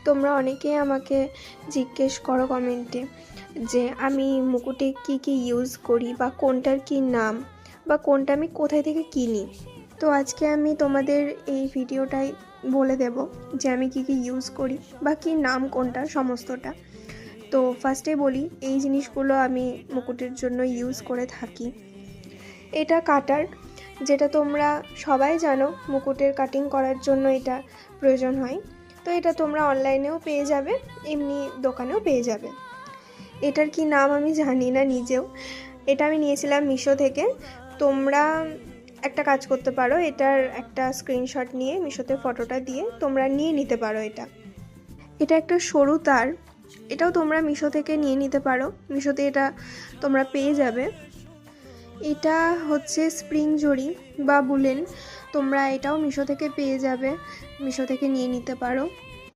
তোমরা অনেকেই আমাকে জিজ্ঞেস করো কমেন্টে যে আমি মুকুটে কি ইউজ করি বা কোনটার কি নাম বা কোনটা আমি কোথায় থেকে কিনি। তো আজকে আমি তোমাদের এই ভিডিওটাই বলে দেব যে আমি কি ইউজ করি বা কি নাম কোনটার সমস্তটা। তো ফার্স্টে বলি এই জিনিসগুলো আমি মুকুটের জন্য ইউজ করে থাকি। এটা কাটার, যেটা তোমরা সবাই জানো মুকুটের কাটিং করার জন্য এটা প্রয়োজন হয়। তো এটা তোমরা অনলাইনেও পেয়ে যাবে, এমনি দোকানেও পেয়ে যাবে। এটার কি নাম আমি জানি না নিজেও। এটা আমি নিয়েছিলাম মিশো থেকে। তোমরা একটা কাজ করতে পারো, এটার একটা স্ক্রিনশট নিয়ে মিশোতে ফটোটা দিয়ে তোমরা নিয়ে নিতে পারো। এটা একটা সরু তার, এটাও তোমরা মিশো থেকে নিয়ে নিতে পারো, মিশোতে এটা তোমরা পেয়ে যাবে। এটা হচ্ছে স্প্রিং জড়ি বা বুলেন, তোমরা এটাও মিশো থেকে পেয়ে যাবে, মিশো থেকে নিয়ে নিতে পারো।